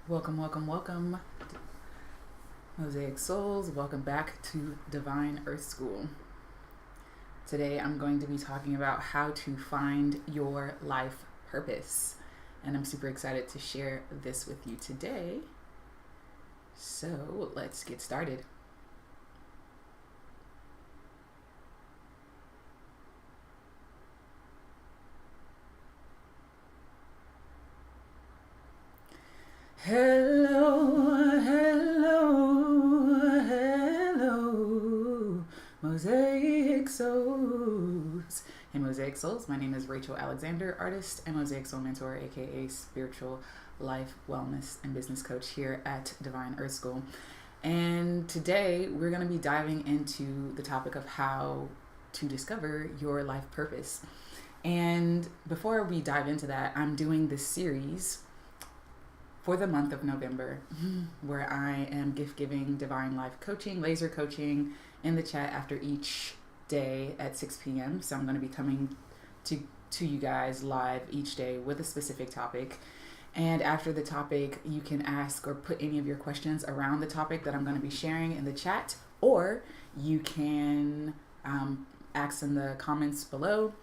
Welcome, welcome, welcome, Mosaic Souls. Welcome back to Divine Earth School. Today I'm going to be talking about how to find your life purpose. And I'm super excited to share this with you today. So let's get started. Hello, Mosaic Souls. Hey, Mosaic Souls. My name is Rachael Alexander, artist and Mosaic Soul mentor, aka spiritual life, wellness, and business coach here at Divine Earth School. And today we're going to be diving into the topic of how to discover your life purpose. And before we dive into that, I'm doing this series for the month of November, where I am gift giving divine life coaching, laser coaching in the chat after each day at 6 p.m. So I'm going to be coming to you guys live each day with a specific topic. And after the topic, you can ask or put any of your questions around the topic that I'm going to be sharing in the chat, or you can ask in the comments below,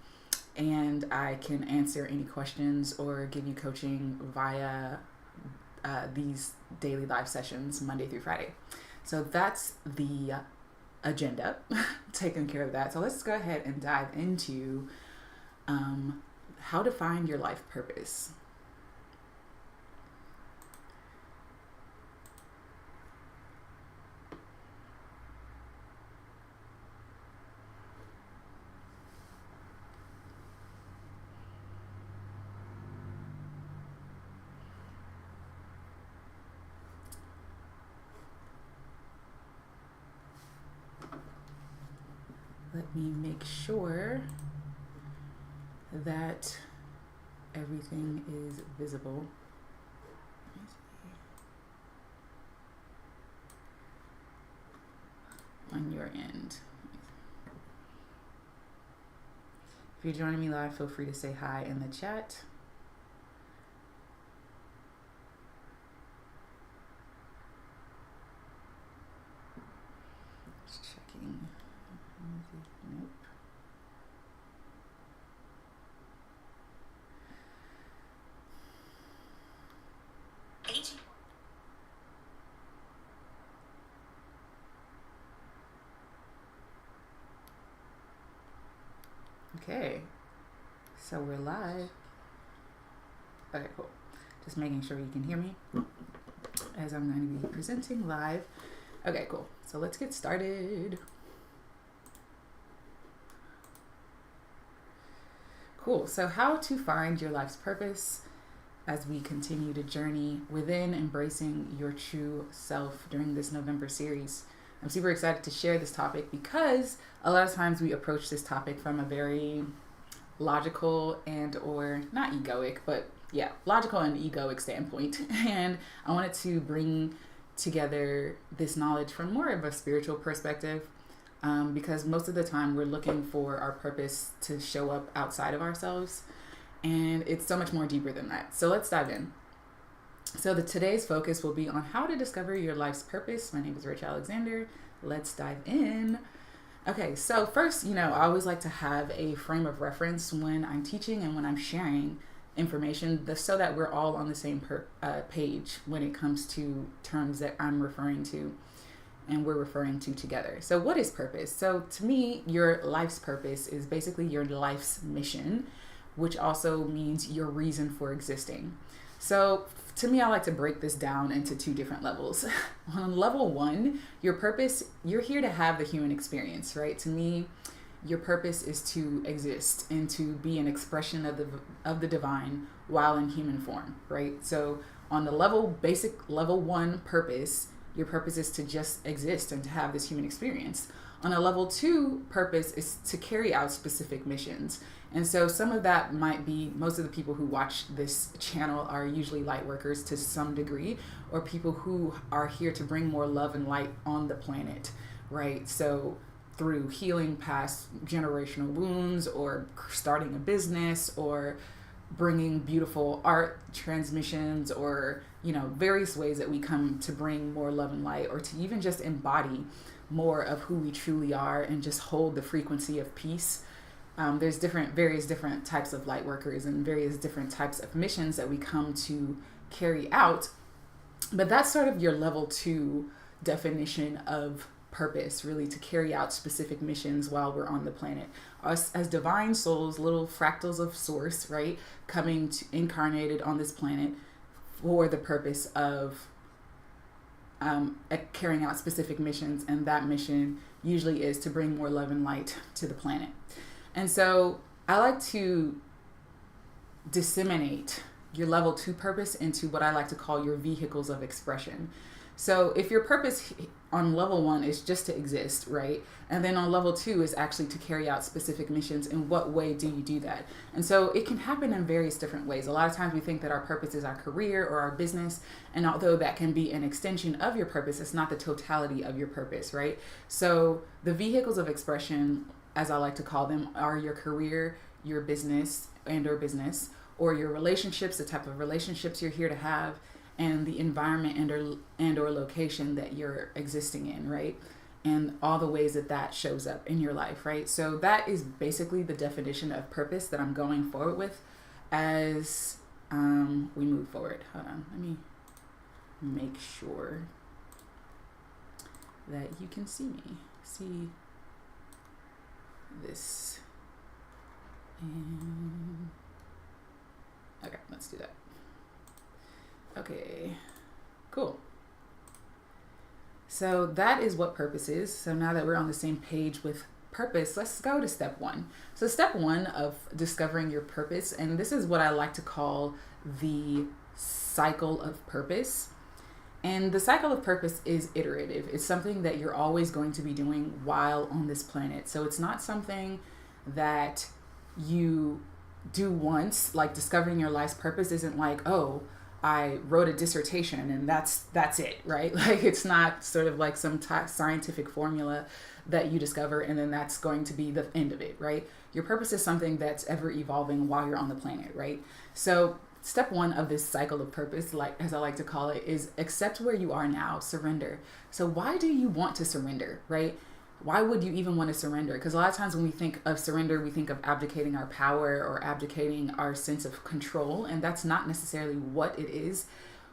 and I can answer any questions or give you coaching via these daily live sessions Monday through Friday. So that's the agenda, taking care of that. So let's go ahead and dive into how to find your life purpose. Let me make sure that everything is visible. On your end. If you're joining me live, feel free to say hi in the chat. Just checking. Nope. Okay, so we're live. Okay, cool. Just making sure you can hear me as I'm going to be presenting live. Okay, cool. So let's get started. Cool. So how to find your life's purpose as we continue to journey within embracing your true self during this November series. I'm super excited to share this topic because a lot of times we approach this topic from a very logical and or not egoic, but yeah, logical and egoic standpoint. And I wanted to bring together this knowledge from more of a spiritual perspective, because most of the time we're looking for our purpose to show up outside of ourselves, and it's so much more deeper than that. So let's dive in. So today's focus will be on how to discover your life's purpose. My name is Rachael Alexander. Let's dive in. Okay, so first, I always like to have a frame of reference when I'm teaching and when I'm sharing information, so that we're all on the same page when it comes to terms that I'm referring to and we're referring to together. So what is purpose? So to me, your life's purpose is basically your life's mission, which also means your reason for existing. So to me, I like to break this down into two different levels. On level one, your purpose, you're here to have the human experience, right? To me, your purpose is to exist and to be an expression of the divine while in human form, right? So on the basic level one purpose, your purpose is to just exist and to have this human experience. On a level two, purpose is to carry out specific missions. And so some of that might be, most of the people who watch this channel are usually light workers to some degree, or people who are here to bring more love and light on the planet, right? So through healing past generational wounds, or starting a business, or bringing beautiful art transmissions, or various ways that we come to bring more love and light, or to even just embody more of who we truly are and just hold the frequency of peace. There's various different types of light workers and various different types of missions that we come to carry out, but that's sort of your level 2 definition of purpose, really, to carry out specific missions while we're on the planet. Us as divine souls, little fractals of source, right, coming to incarnated on this planet for the purpose of carrying out specific missions, and that mission usually is to bring more love and light to the planet. And so I like to disseminate your level 2 purpose into what I like to call your vehicles of expression. So if your purpose on level 1 is just to exist, right? And then on level 2 is actually to carry out specific missions, in what way do you do that? And so it can happen in various different ways. A lot of times we think that our purpose is our career or our business. And although that can be an extension of your purpose, it's not the totality of your purpose, right? So the vehicles of expression, as I like to call them, are your career, your business or your relationships, the type of relationships you're here to have, and the environment and or location that you're existing in, right? And all the ways that shows up in your life, right? So that is basically the definition of purpose that I'm going forward with as we move forward. Hold on, let me make sure that you can see me. See this. And okay, let's do that. Okay, cool. So that is what purpose is. So now that we're on the same page with purpose, let's go to step 1. So step 1 of discovering your purpose, and this is what I like to call the cycle of purpose. And the cycle of purpose is iterative. It's something that you're always going to be doing while on this planet. So it's not something that you do once. Like, discovering your life's purpose isn't like, oh, I wrote a dissertation and that's it, right? Like, it's not sort of like some scientific formula that you discover and then that's going to be the end of it, right? Your purpose is something that's ever evolving while you're on the planet, right? So step 1 of this cycle of purpose, like as I like to call it, is accept where you are now, surrender. So why do you want to surrender, right? Why would you even want to surrender? Because a lot of times when we think of surrender, we think of abdicating our power or abdicating our sense of control. And that's not necessarily what it is.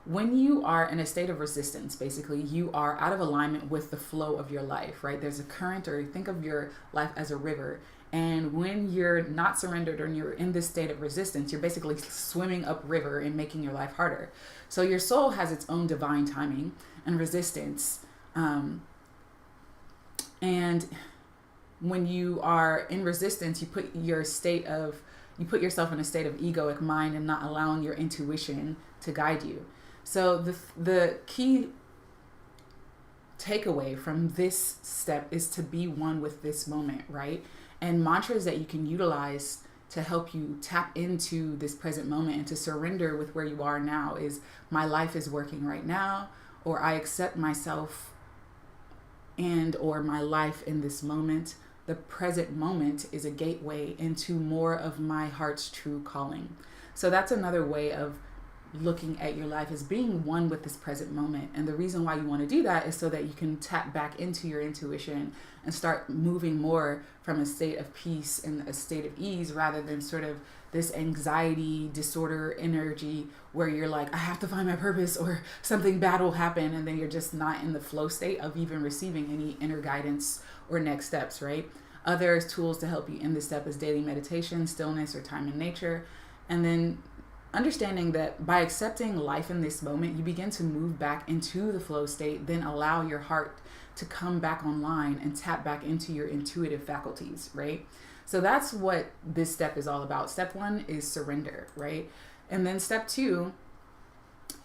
When you are in a state of resistance, basically, you are out of alignment with the flow of your life, right? There's a current, or think of your life as a river. And when you're not surrendered or you're in this state of resistance, you're basically swimming upriver and making your life harder. So your soul has its own divine timing and resistance. And when you are in resistance, you put yourself in a state of egoic mind and not allowing your intuition to guide you. So the key takeaway from this step is to be one with this moment, right? And mantras that you can utilize to help you tap into this present moment and to surrender with where you are now is, my life is working right now, or I accept myself and or my life in this moment. The present moment is a gateway into more of my heart's true calling. So that's another way of looking at your life, as being one with this present moment. And the reason why you want to do that is so that you can tap back into your intuition and start moving more from a state of peace and a state of ease, rather than sort of this anxiety disorder energy where you're like, I have to find my purpose or something bad will happen, and then you're just not in the flow state of even receiving any inner guidance or next steps, right? Other tools to help you in this step is daily meditation, stillness, or time in nature. And then understanding that by accepting life in this moment, you begin to move back into the flow state, then allow your heart to come back online and tap back into your intuitive faculties, right? So that's what this step is all about. Step 1 is surrender, right? And then step 2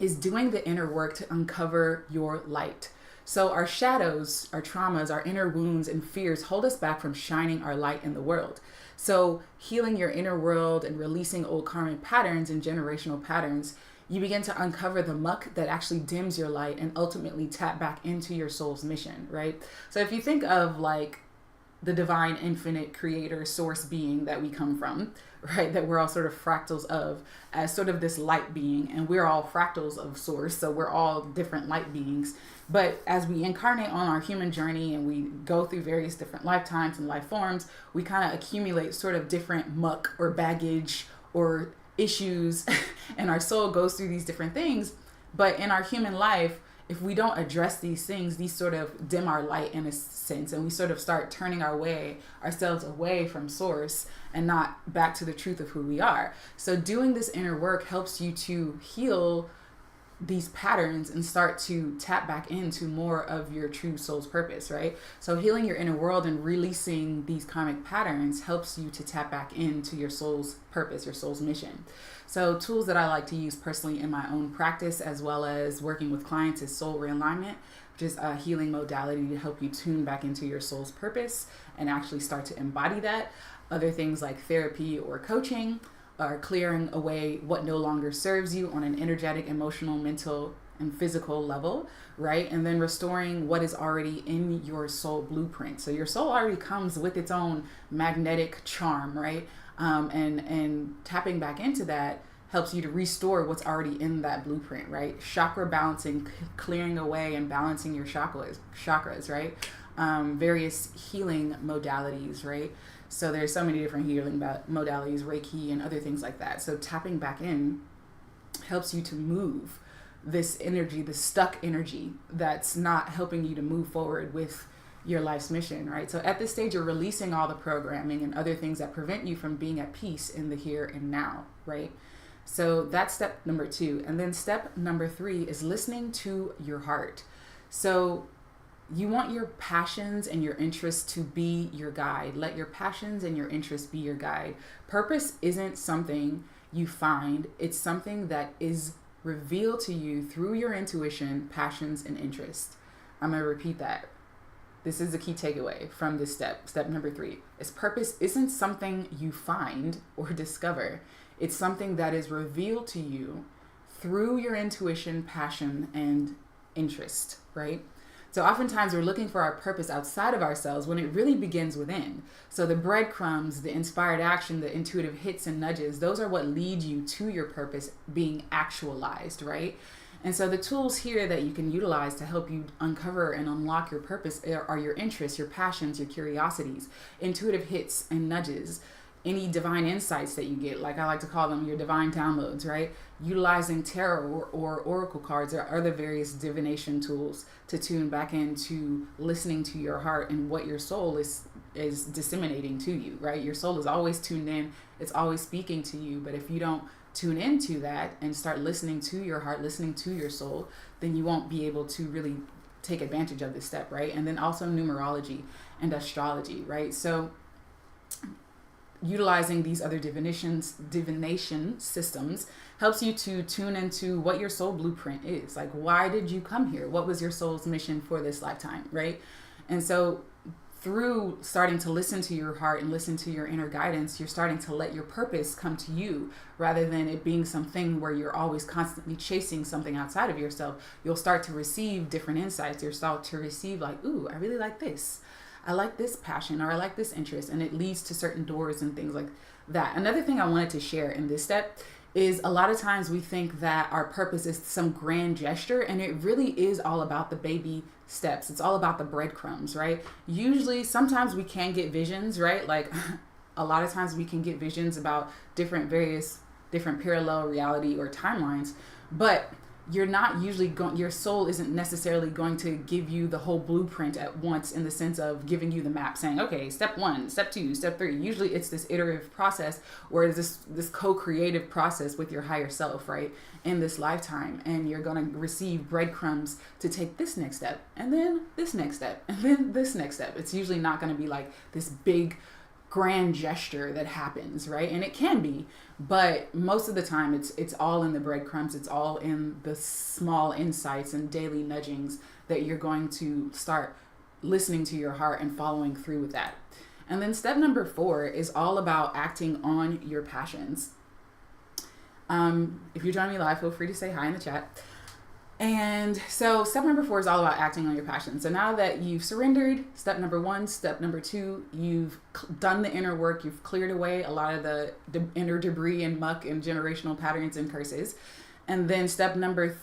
is doing the inner work to uncover your light. So our shadows, our traumas, our inner wounds and fears hold us back from shining our light in the world. So healing your inner world and releasing old karmic patterns and generational patterns, you begin to uncover the muck that actually dims your light and ultimately tap back into your soul's mission, right? So if you think of like the divine, infinite creator source being that we come from, right? That we're all sort of fractals of, as sort of this light being, and we're all fractals of source. So we're all different light beings. But as we incarnate on our human journey and we go through various different lifetimes and life forms, we kind of accumulate sort of different muck or baggage or issues, and our soul goes through these different things. But in our human life, if we don't address these things, these sort of dim our light in a sense, and we sort of start turning ourselves away from source and not back to the truth of who we are. So doing this inner work helps you to heal these patterns and start to tap back into more of your true soul's purpose, right? So healing your inner world and releasing these karmic patterns helps you to tap back into your soul's purpose, your soul's mission. So tools that I like to use personally in my own practice, as well as working with clients, is soul realignment, which is a healing modality to help you tune back into your soul's purpose and actually start to embody that. Other things like therapy or coaching are clearing away what no longer serves you on an energetic, emotional, mental, and physical level, right? And then restoring what is already in your soul blueprint. So your soul already comes with its own magnetic charm, right? And tapping back into that helps you to restore what's already in that blueprint, right? Chakra balancing, clearing away and balancing your chakras, right? Various healing modalities, right? So there's so many different healing modalities, Reiki and other things like that. So tapping back in helps you to move this energy, the stuck energy that's not helping you to move forward with your life's mission, right? So at this stage, you're releasing all the programming and other things that prevent you from being at peace in the here and now, right? So that's step number 2. And then step number 3 is listening to your heart. So you want your passions and your interests to be your guide. Let your passions and your interests be your guide. Purpose isn't something you find. It's something that is revealed to you through your intuition, passions, and interests. I'm going to repeat that. This is the key takeaway from this step. Step number 3 is purpose isn't something you find or discover. It's something that is revealed to you through your intuition, passion, and interest, right? So oftentimes we're looking for our purpose outside of ourselves when it really begins within. So the breadcrumbs, the inspired action, the intuitive hits and nudges, those are what lead you to your purpose being actualized, right? And so the tools here that you can utilize to help you uncover and unlock your purpose are your interests, your passions, your curiosities, intuitive hits and nudges, any divine insights that you get, like I like to call them your divine downloads, right? Utilizing tarot or oracle cards or other various divination tools to tune back into listening to your heart and what your soul is disseminating to you, right? Your soul is always tuned in. It's always speaking to you. But if you don't tune into that and start listening to your heart, listening to your soul, then you won't be able to really take advantage of this step, right? And then also numerology and astrology, right? So utilizing these other divination systems helps you to tune into what your soul blueprint is. Like, why did you come here? What was your soul's mission for this lifetime, right? And so through starting to listen to your heart and listen to your inner guidance, you're starting to let your purpose come to you rather than it being something where you're always constantly chasing something outside of yourself. You'll start to receive different insights. You'll start to receive like, ooh, I really like this. I like this passion, or I like this interest, and it leads to certain doors and things like that. Another thing I wanted to share in this step is a lot of times we think that our purpose is some grand gesture, and it really is all about the baby steps. It's all about the breadcrumbs, right? Usually, sometimes we can get visions, right? Like a lot of times we can get visions about different parallel reality or timelines, but you're not usually going, your soul isn't necessarily going to give you the whole blueprint at once in the sense of giving you the map saying, okay, step 1, step 2, step 3. Usually it's this iterative process or this co-creative process with your higher self, right? In this lifetime. And you're going to receive breadcrumbs to take this next step and then this next step and then this next step. It's usually not going to be like this big grand gesture that happens, right? And it can be, but most of the time it's all in the breadcrumbs. It's all in the small insights and daily nudgings that you're going to start listening to your heart and following through with that. And then step number 4 is all about acting on your passions. If you're joining me live, feel free to say hi in the chat. And so step number 4 is all about acting on your passion. So now that you've surrendered, step number 1, step number 2, you've done the inner work, you've cleared away a lot of the inner debris and muck and generational patterns and curses. And then step number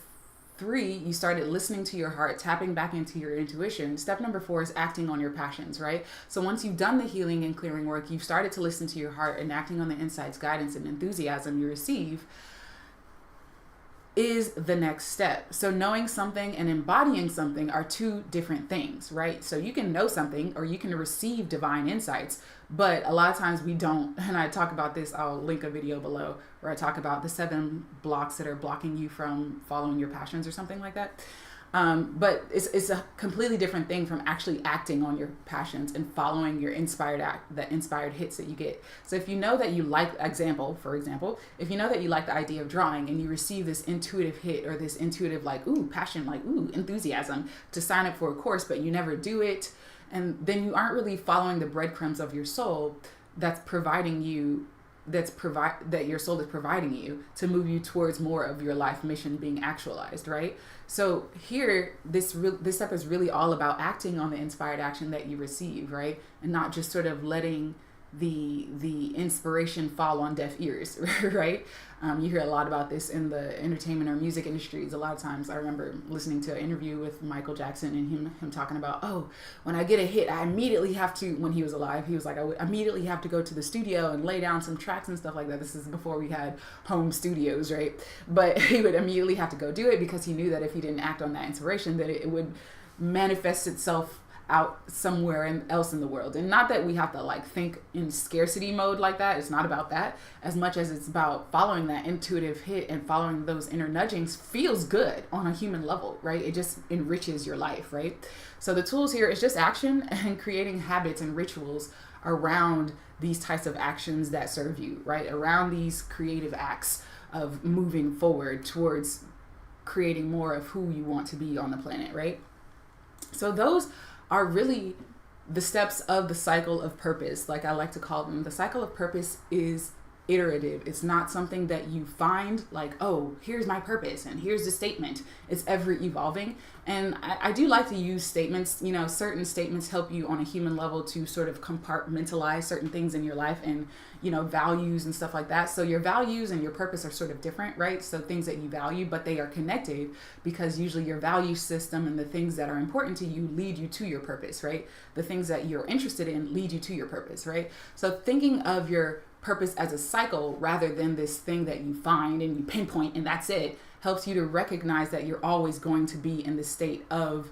3, you started listening to your heart, tapping back into your intuition. Step number 4 is acting on your passions, right? So once you've done the healing and clearing work, you've started to listen to your heart and acting on the insights, guidance, and enthusiasm you receive is the next step. So knowing something and embodying something are 2 different things, right? So you can know something or you can receive divine insights, but a lot of times we don't. And I talk about this, I'll link a video below where I talk about the 7 blocks that are blocking you from following your passions or something like that. But it's a completely different thing from actually acting on your passions and following your inspired hits that you get. So if you know that you like, for example, if you know that you like the idea of drawing and you receive this intuitive hit or this intuitive passion, enthusiasm to sign up for a course, but you never do it, and then you aren't really following the breadcrumbs of your soul that your soul is providing you to move you towards more of your life mission being actualized, right? So here, this step is really all about acting on the inspired action that you receive, right? And not just sort of letting the inspiration fall on deaf ears, right? You hear a lot about this in the entertainment or music industries. A lot of times I remember listening to an interview with Michael Jackson and him talking about, when I get a hit, I immediately have to, when he was alive, he was like, I would immediately have to go to the studio and lay down some tracks and stuff like that. This is before we had home studios, right? But he would immediately have to go do it because he knew that if he didn't act on that inspiration, that it would manifest itself out somewhere else in the world. And not that we have to think in scarcity mode like that. It's not about that as much as it's about following that intuitive hit and following those inner nudgings feels good on a human level, right? It just enriches your life, right? So the tools here is just action and creating habits and rituals around these types of actions that serve you, right? Around these creative acts of moving forward towards creating more of who you want to be on the planet, right? So those are really the steps of the cycle of purpose, like I like to call them. The cycle of purpose is iterative. It's not something that you find here's my purpose and here's the statement. It's ever evolving. And I do like to use statements. Certain statements help you on a human level to sort of compartmentalize certain things in your life and, values and stuff like that. So your values and your purpose are sort of different, right? So things that you value, but they are connected because usually your value system and the things that are important to you lead you to your purpose, right? The things that you're interested in lead you to your purpose, right? So thinking of your purpose as a cycle rather than this thing that you find and you pinpoint and that's it helps you to recognize that you're always going to be in the state of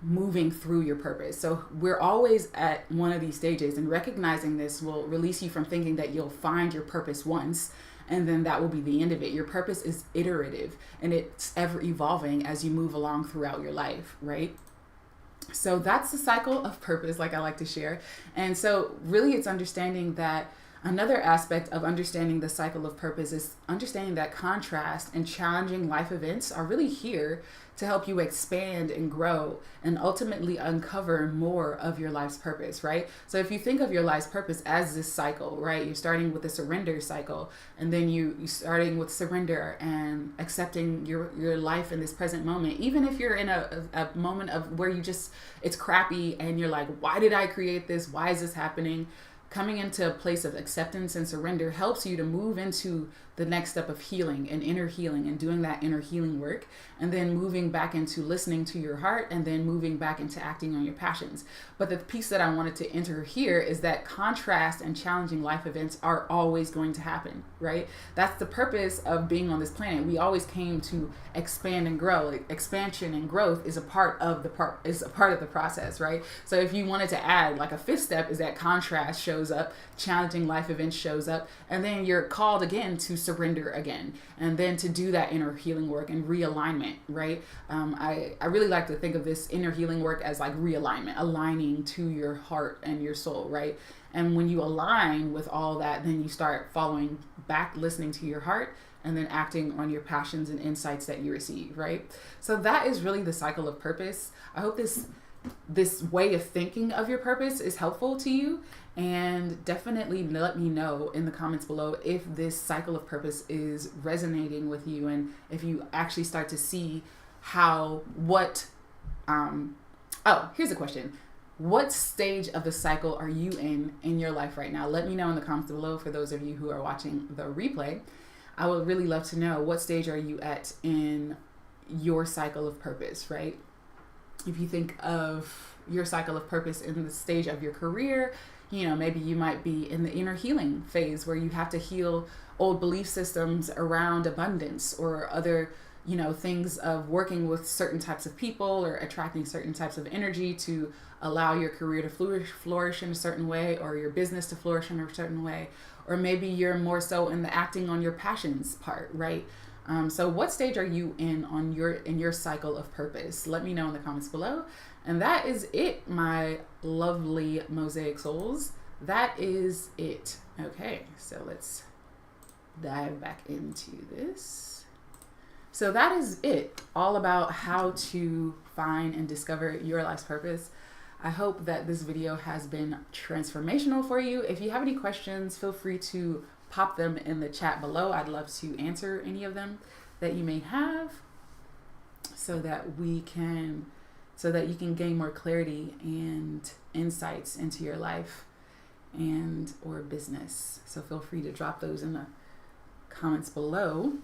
moving through your purpose. So we're always at one of these stages, and recognizing this will release you from thinking that you'll find your purpose once and then that will be the end of it. Your purpose is iterative and it's ever evolving as you move along throughout your life, right? So that's the cycle of purpose, like I like to share. And so really it's understanding that another aspect of understanding the cycle of purpose is understanding that contrast and challenging life events are really here to help you expand and grow and ultimately uncover more of your life's purpose, right? So if you think of your life's purpose as this cycle, right? You're starting with the surrender cycle, and then you starting with surrender and accepting your life in this present moment. Even if you're in a moment of where it's crappy and you're like, why did I create this? Why is this happening? Coming into a place of acceptance and surrender helps you to move into the next step of healing and inner healing and doing that inner healing work, and then moving back into listening to your heart, and then moving back into acting on your passions. But the piece that I wanted to enter here is that contrast and challenging life events are always going to happen, right? That's the purpose of being on this planet. We always came to expand and grow. Expansion and growth is a part of the process, right? So if you wanted to add a 5th step is that contrast shows up, challenging life events shows up, and then you're called again to surrender again, and then to do that inner healing work and realignment, right? I really like to think of this inner healing work as realignment, aligning to your heart and your soul, right? And when you align with all that, then you start following back, listening to your heart, and then acting on your passions and insights that you receive, right? So that is really the cycle of purpose. I hope this way of thinking of your purpose is helpful to you, and definitely let me know in the comments below if this cycle of purpose is resonating with you and if you actually start to see Here's a question. What stage of the cycle are you in your life right now? Let me know in the comments below for those of you who are watching the replay. I would really love to know, what stage are you at in your cycle of purpose, right? If you think of your cycle of purpose in the stage of your career, maybe you might be in the inner healing phase where you have to heal old belief systems around abundance or other things of working with certain types of people or attracting certain types of energy to allow your career to flourish in a certain way, or your business to flourish in a certain way. Or maybe you're more so in the acting on your passions part, right? So what stage are you in your cycle of purpose? Let me know in the comments below. And that is it, my lovely Mosaic Souls. That is it. Okay, so let's dive back into this. So that is it, all about how to find and discover your life's purpose. I hope that this video has been transformational for you. If you have any questions, feel free to pop them in the chat below. I'd love to answer any of them that you may have, so that you can gain more clarity and insights into your life and or business. So feel free to drop those in the comments below.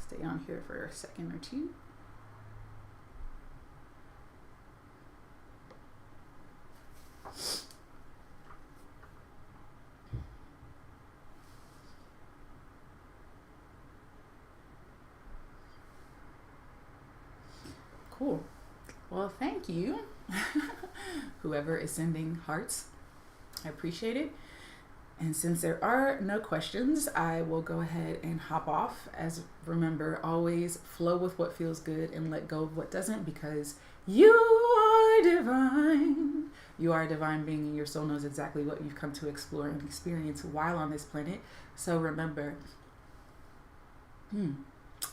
Stay on here for a second or two. Cool. Well, thank you. Whoever is sending hearts, I appreciate it. And since there are no questions, I will go ahead and hop off. As remember, always flow with what feels good and let go of what doesn't, because you are divine. You are a divine being, and your soul knows exactly what you've come to explore and experience while on this planet. So remember,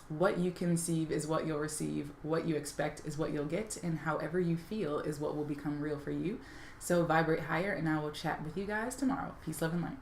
what you conceive is what you'll receive. What you expect is what you'll get. And however you feel is what will become real for you. So vibrate higher, and I will chat with you guys tomorrow. Peace, love, and light.